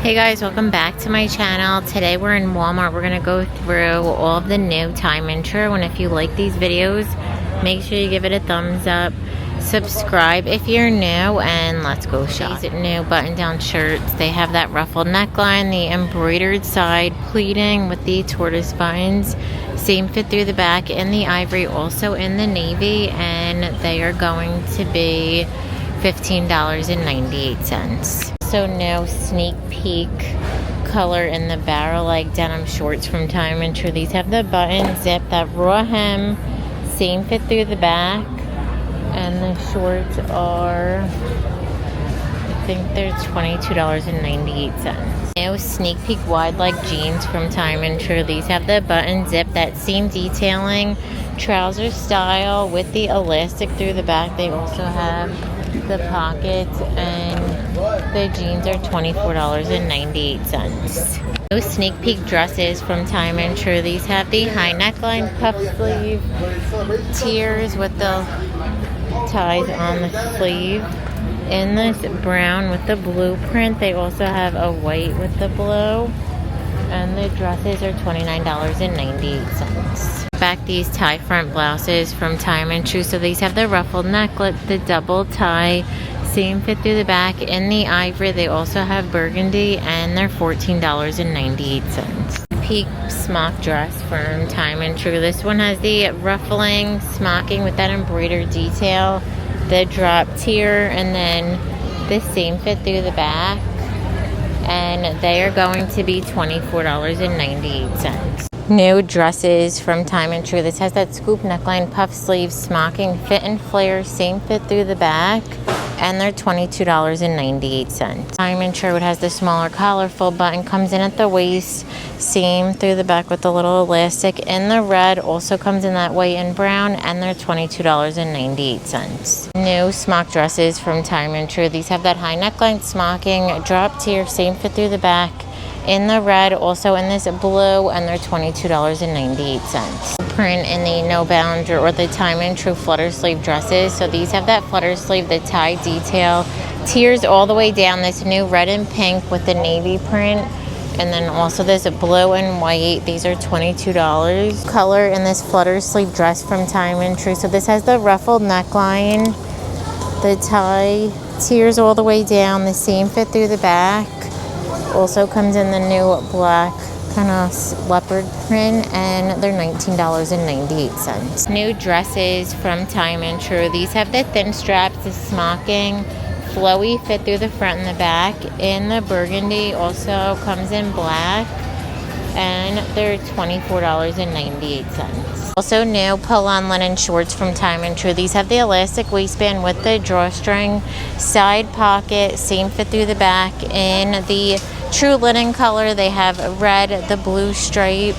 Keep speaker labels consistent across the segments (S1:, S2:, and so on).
S1: Hey guys, welcome back to my channel. Today we're in Walmart. We're gonna go through all of the new time intro, and if you like these videos, make sure you give it a thumbs up, subscribe if you're new, and let's go shop. These new button down shirts, they have that ruffled neckline, the embroidered side pleating with the tortoise buttons, same fit through the back in the ivory, also in the navy, and they are going to be $15.98. So no sneak peek color in the barrel like denim shorts from Time and Tru. These have the button zip, that raw hem, same fit through the back, and the shorts are, I think they're $22.98. No sneak peek wide leg jeans from Time and Tru. These have the button zip, that seam detailing, trouser style with the elastic through the back. They also have the pockets, and the jeans are $24.98. No sneak peek dresses from Time and Tru. These have the high neckline, puff sleeve, tiers with the ties on the sleeve. In this brown with the blue print, they also have a white with the blue, and the dresses are $29.98. Back these tie front blouses from Time and Tru. So these have the ruffled necklet, the double tie, same fit through the back in the ivory. They also have burgundy, and they're $14.98. Peak smock dress from Time and Tru. This one has the ruffling smocking with that embroidered detail, the drop tier, and then the same fit through the back, and they are going to be $24.98. New dresses from Time and Tru. This has that scoop neckline, puff sleeve, smocking, fit and flare, same fit through the back, and they're $22.98. Time and Tru, it has the smaller collar, full button, comes in at the waist, same through the back with the little elastic in the red, also comes in that white and brown, and they're $22.98. New smock dresses from Time and Tru. These have that high neckline, smocking, drop tier, same fit through the back, in the red, also in this blue, and they're $22.98. Print in the no bound or the Time and Tru flutter sleeve dresses. So these have that flutter sleeve, the tie detail, tiers all the way down, this new red and pink with the navy print, and then also this blue and white. These are $22. Color in this flutter sleeve dress from Time and Tru. So this has the ruffled neckline, the tie, tiers all the way down, the same fit through the back. Also comes in the new black kind of leopard print, and they're $19.98. New dresses from Time and Tru. These have the thin straps, the smocking, flowy fit through the front and the back in the burgundy, also comes in black, and they're $24.98. Also new pull-on linen shorts from Time and Tru. These have the elastic waistband with the drawstring, side pocket, same fit through the back in the true linen color. They have red, the blue stripe,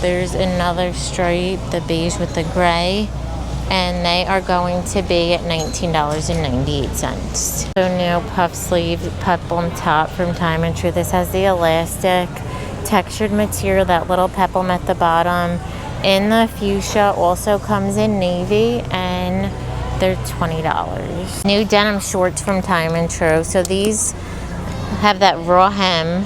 S1: there's another stripe, the beige with the gray, and they are going to be at $19.98. So new puff sleeve peplum top from Time and Tru. This has the elastic textured material, that little peplum at the bottom in the fuchsia, also comes in navy, and they're $20. New denim shorts from Time and Tru. So these have that raw hem.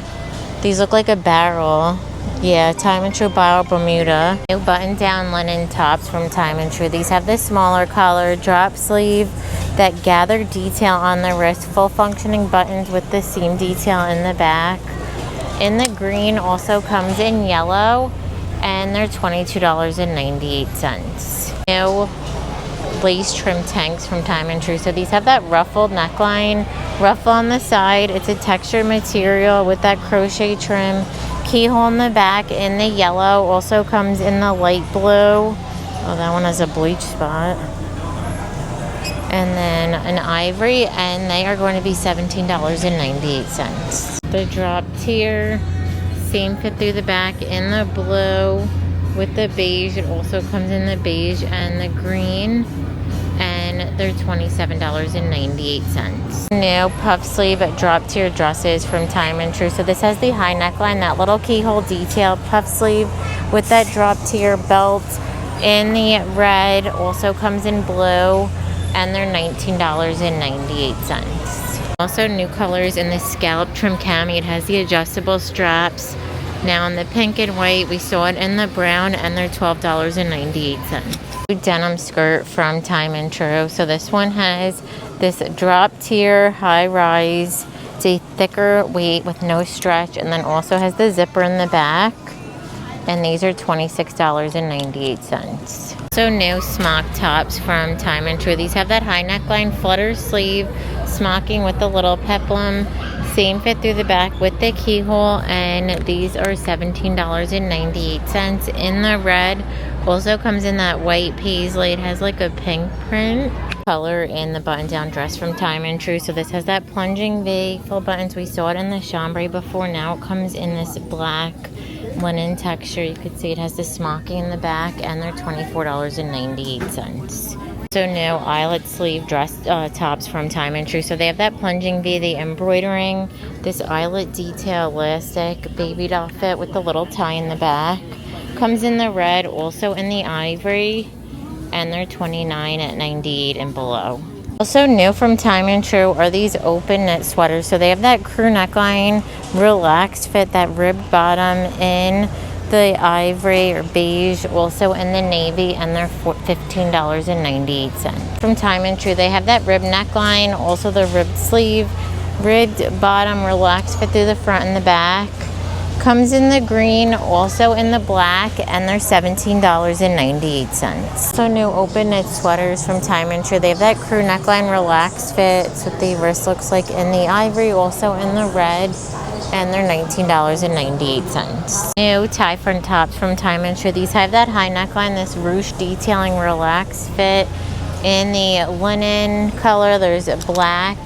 S1: These look like a barrel. Yeah, Time and Tru barrel Bermuda. New button down linen tops from Time and Tru. These have the smaller collar, drop sleeve, that gathered detail on the wrist, full functioning buttons with the seam detail in the back. In the green, also comes in yellow, and they're $22.98. New lace trim tanks from Time and Tru. So these have that ruffled neckline, ruffle on the side. It's a textured material with that crochet trim, keyhole in the back in the yellow, also comes in the light blue. Oh, that one has a bleach spot. And then an ivory, and they are going to be $17.98. The drop tier, same fit through the back in the blue with the beige. It also comes in the beige and the green, and they're $27.98. New puff sleeve drop tier dresses from Time and Tru. So this has the high neckline, that little keyhole detail, puff sleeve with that drop tier belt in the red, also comes in blue, and they're $19.98. Also new colors in the scallop trim cami. It has the adjustable straps. Now in the pink and white, we saw it in the brown, and they're $12.98. Denim skirt from Time and True. So this one has this drop tier high rise. It's a thicker weight with no stretch, and then also has the zipper in the back. And these are $26.98. So new smock tops from Time and True. These have that high neckline, flutter sleeve, smocking with the little peplum. Same fit through the back with the keyhole, and these are $17.98 in the red. Also comes in that white paisley. It has like a pink print color in the button-down dress from Time and True. So this has that plunging V, full buttons. We saw it in the chambray before. Now it comes in this black linen texture. You could see it has the smocking in the back, and they're $24.98. So new eyelet sleeve dress tops from Time and True. So they have that plunging V, the embroidering, this eyelet detail elastic baby doll fit with the little tie in the back. Comes in the red, also in the ivory, and they're $29.98 and below. Also new from Time and True are these open knit sweaters. So they have that crew neckline, relaxed fit, that ribbed bottom in the ivory or beige, also in the navy, and they're $15.98. From Time and True, they have that ribbed neckline, also the ribbed sleeve, ribbed bottom, relaxed fit through the front and the back. Comes in the green, also in the black, and they're $17.98. So new open knit sweaters from Time and True. They have that crew neckline, relaxed fit. It's what the wrist looks like in the ivory, also in the red, and they're $19.98. New tie front tops from Time and True. These have that high neckline, this ruched detailing, relaxed fit in the linen color. There's a black,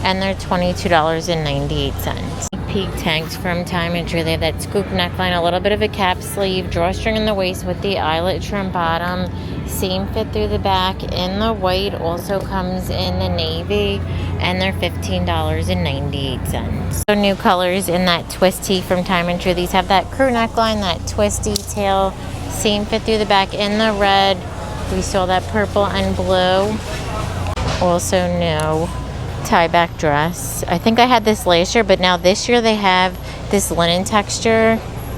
S1: and they're $22.98. Peak tanks from Time and True. They have that scoop neckline, a little bit of a cap sleeve, drawstring in the waist with the eyelet trim bottom. Same fit through the back in the white. Also comes in the navy, and they're $15.98. So new colors in that twist tee from Time and True. These have that crew neckline, that twist detail. Same fit through the back in the red. We saw that purple and blue. Also new tie back dress. I think I had this last year, but now this year they have this linen texture.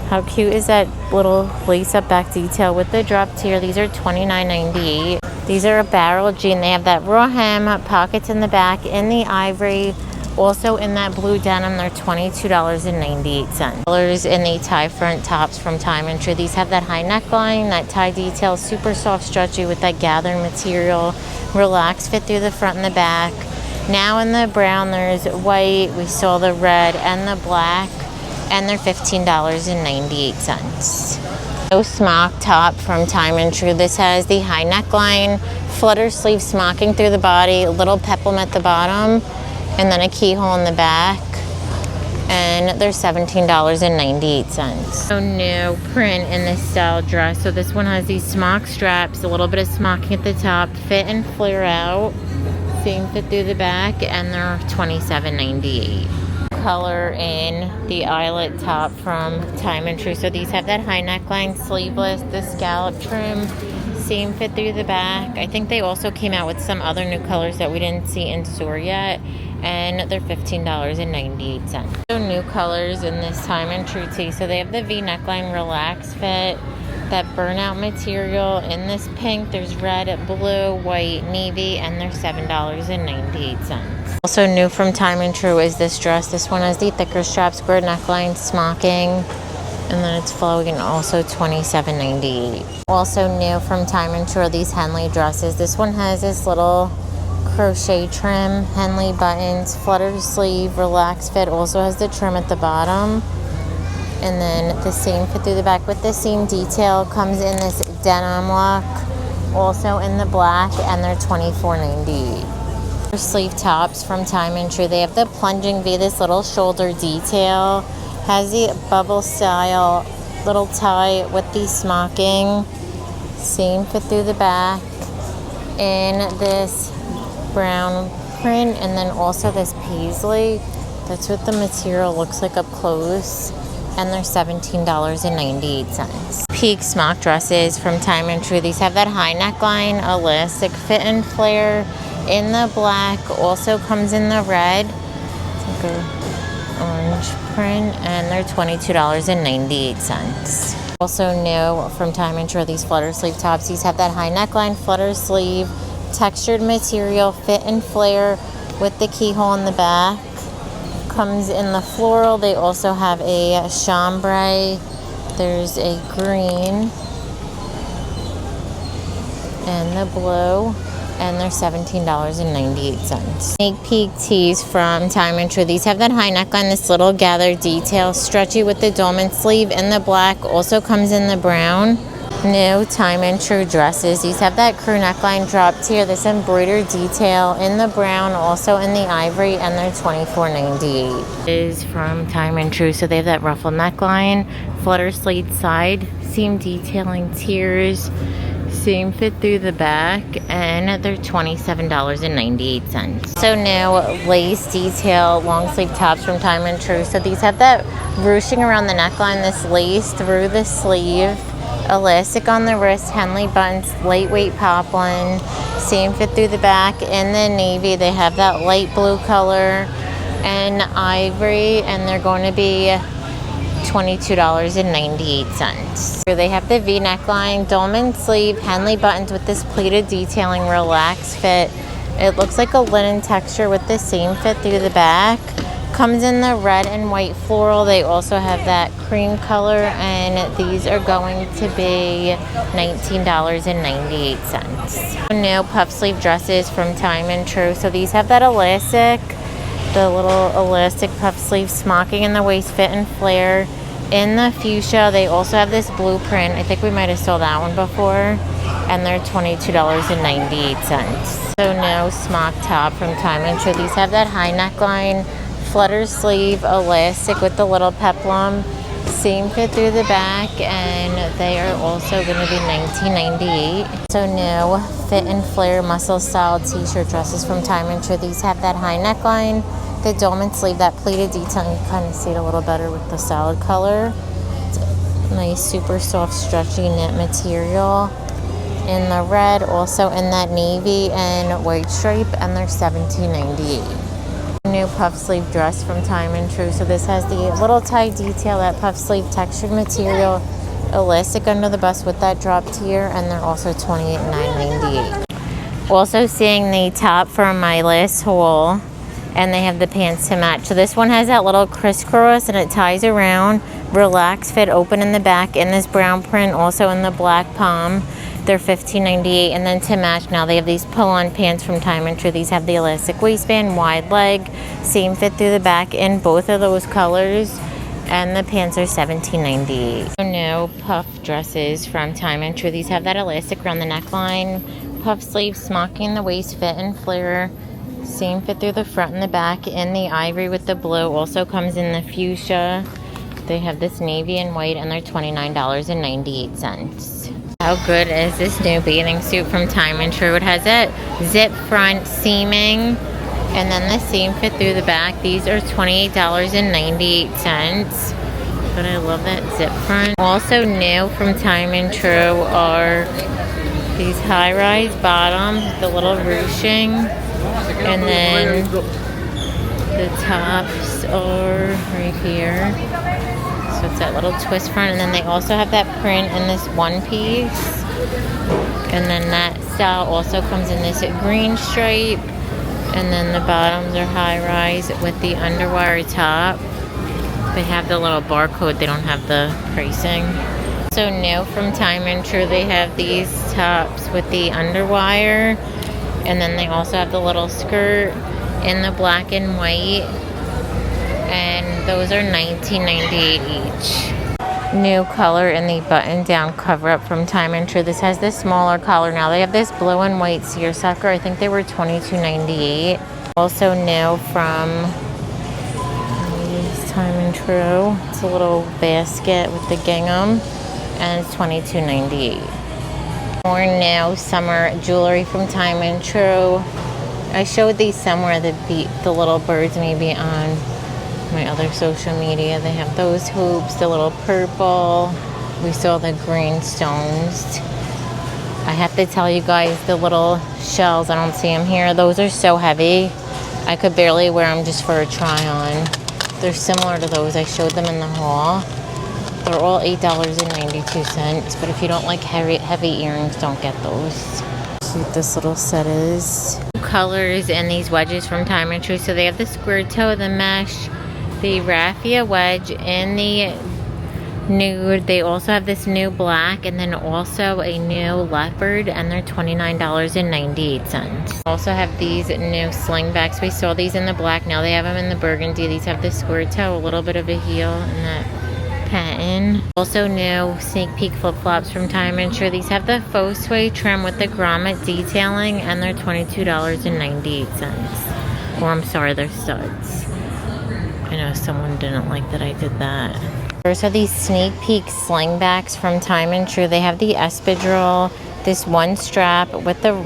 S1: How cute is that little lace up back detail with the drop tier? These are $29.98. These are a barrel jean. They have that raw hem, pockets in the back in the ivory, also in that blue denim. They're $22.98. Colors in the tie front tops from Time and True. These have that high neckline, that tie detail, super soft stretchy with that gathered material, relaxed fit through the front and the back. Now in the brown, there's white, we saw the red and the black, and they're $15.98. No smock top from Time and True. This has the high neckline, flutter sleeve smocking through the body, little peplum at the bottom, and then a keyhole in the back, and they're $17.98. So new print in this style dress. So this one has these smock straps, a little bit of smocking at the top, fit and flare out. Same fit through the back, and they're $27.98. Color in the eyelet top from Time and True. So these have that high neckline, sleeveless, the scallop trim. Same fit through the back. I think they also came out with some other new colors that we didn't see in store yet, and they're $15.98. So new colors in this Time and True tee. So they have the V neckline, relaxed fit, that burnout material in this pink. There's red, blue, white, navy, and they're $7.98. Also new from Time and True is this dress. This one has the thicker strap, square neckline, smocking, and then it's flowing, also $27.98. Also new from Time and True are these Henley dresses. This one has this little crochet trim, Henley buttons, flutter sleeve, relaxed fit, also has the trim at the bottom. And then the same fit through the back with the seam detail. Comes in this denim look, also in the black, and they're $24.98. Sleeve tops from Time and True. They have the plunging V, this little shoulder detail. Has the bubble style little tie with the smocking. Same fit through the back in this brown print, and then also this paisley. That's what the material looks like up close. And they're $17.98. Peak smock dresses from Time and True. These have that high neckline, elastic fit and flare in the black. Also comes in the red. like a orange print, and they're $22.98. Also new from Time & Tru, these flutter sleeve tops. These have that high neckline, flutter sleeve, textured material, fit and flare with the keyhole in the back. Comes in the floral. They also have a chambray. There's a green and the blue, and they're $17.98. Sneak peek tees from Time & Tru. These have that high neckline, this little gathered detail, stretchy with the dolman sleeve in the black. Also comes in the brown. New Time & Tru dresses. These have that crew neckline dropped here, this embroidered detail in the brown, also in the ivory, and they're $24.98. Is from Time & Tru, so they have that ruffled neckline, flutter sleeve side seam detailing, tiers, seam fit through the back, and they're $27.98. So new lace detail long sleeve tops from Time & Tru. So these have that ruching around the neckline, this lace through the sleeve, elastic on the wrist, Henley buttons, lightweight poplin, seam fit through the back. In the navy, they have that light blue color and ivory, and they're going to be $22.98. They have the V neckline, dolman sleeve, Henley buttons with this pleated detailing, relaxed fit. It looks like a linen texture with the same fit through the back. Comes in the red and white floral. They also have that cream color, and these are going to be $19.98. New puff sleeve dresses from Time & Tru. So these have that elastic, the little elastic puff sleeve, smocking in the waist, fit and flare in the fuchsia. They also have this blueprint. I think we might have saw that one before, and they're $22.98. So no smock top from Time & Tru. These have that high neckline, flutter sleeve, elastic with the little peplum, seam fit through the back, and they are also going to be $19.98. So new fit and flare muscle style t-shirt dresses from Time & Tru. These have that high neckline, the dolman sleeve, that pleated detailing. You can kind of see it a little better with the solid color. It's nice, super soft, stretchy knit material in the red, also in that navy and white stripe, and they're $17.98. New puff sleeve dress from Time & Tru. So this has the little tie detail, that puff sleeve, textured material, elastic under the bust with that drop tier, and they're also $28.98. Also seeing the top from my last haul, and they have the pants to match. So this one has that little crisscross, and it ties around, relaxed fit, open in the back, in this brown print, also in the black palm. They're $15.98. And then to match, now they have these pull-on pants from Time & Tru. These have the elastic waistband, wide leg, seam fit through the back in both of those colors, and the pants are $17.98. So new puff dresses from Time & Tru. These have that elastic around the neckline, puff sleeve, smocking in the waist, fit and flare, seam fit through the front and the back in the ivory with the blue. Also comes in the fuchsia. They have this navy and white, and they're $29.98. How good is this new bathing suit from Time & Tru? It has that zip front seaming, and then the seam fit through the back. These are $28.98. But I love that zip front. Also new from Time & Tru are these high-rise bottoms, the little ruching, and then the tops are right here. So it's that little twist front, and then they also have that print in this one piece, and then that style also comes in this green stripe, and then the bottoms are high-rise with the underwire top. They have the little barcode, they don't have the pricing. So new from Time & Tru, they have these tops with the underwire, and then they also have the little skirt in the black and white, and those are $19.98 each. New color in the button-down cover-up from Time & Tru. This has this smaller collar now. They have this blue and white seersucker. I think they were $22.98. Also new from Time & Tru. It's a little basket with the gingham, and it's $22.98. More new summer jewelry from Time & Tru. I showed these somewhere, the little birds maybe on my other social media. They have those hoops, the little purple. We saw the green stones. I have to tell you guys, the little shells, I don't see them here. Those are so heavy. I could barely wear them just for a try on. They're similar to those. I showed them in the haul. They're all $8.92, but if you don't like heavy earrings, don't get those. Cute this little set is. Colors in these wedges from Time and True. So they have the square toe, the mesh, the raffia wedge, and the nude. They also have this new black and then also a new leopard, and they're $29.98. Also have these new slingbacks. We saw these in the black. Now they have them in the burgundy. These have the square toe, a little bit of a heel, and that patent. Also new sneak peek flip-flops from Time and True. These have the faux suede trim with the grommet detailing, and they're $22.98. Or I'm sorry, they're studs. I know someone didn't like that I did that. There's these sneak peek slingbacks from Time and True. They have the espadrille, this one strap with the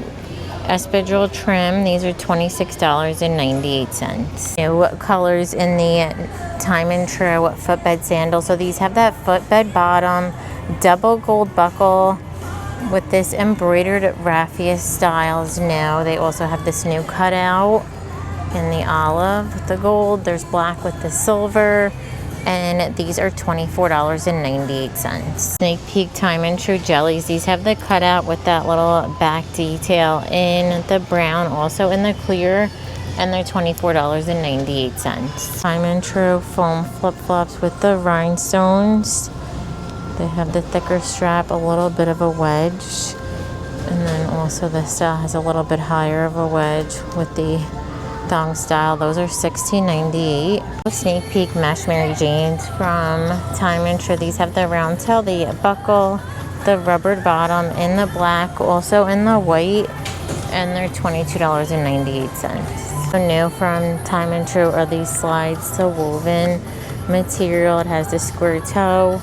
S1: espadrille trim. These are $26.98. New colors in the Time and True footbed sandal. So these have that footbed bottom, double gold buckle with this embroidered raffia styles new. They also have this new cutout in the olive with the gold. There's black with the silver. And these are $24.98. Sneak peek Time and True jellies. These have the cutout with that little back detail in the brown, also in the clear, and they're $24.98. Time and True foam flip-flops with the rhinestones. They have the thicker strap, a little bit of a wedge, and then also this style has a little bit higher of a wedge with the thong style. Those are $16.98. Sneak peek mesh Mary Janes from Time and True. These have the round tail, the buckle, the rubbered bottom in the black, also in the white, and they're $22.98. So new from Time and True are these slides, the woven material. It has the square toe,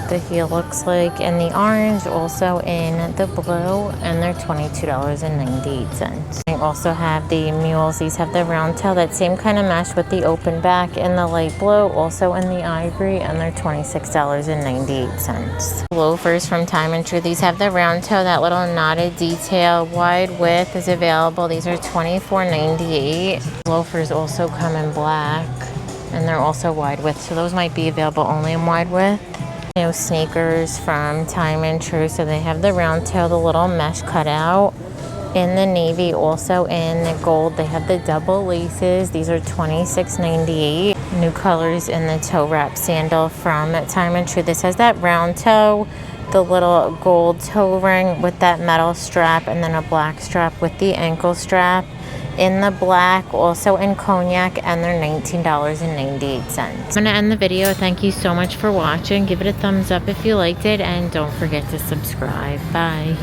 S1: the heel looks like, and the orange, also in the blue, and they're $22.98. I also have the mules. These have the round tail, that same kind of mesh with the open back in the light blue, also in the ivory, and they're $26.98. Loafers from Time and True. These have the round toe, that little knotted detail. Wide width is available. These are $24.98. Loafers also come in black, and they're also wide width, so those might be available only in wide width. New sneakers from Time and True. So they have the round toe, the little mesh cutout in the navy, also in the gold. They have the double laces. These are $26.98. New colors in the toe wrap sandal from Time and True. This has that round toe, the little gold toe ring with that metal strap, and then a black strap with the ankle strap in the black, also in cognac, and they're $19.98. I'm gonna end the video. Thank you so much for watching. Give it a thumbs up if you liked it, and don't forget to subscribe. Bye.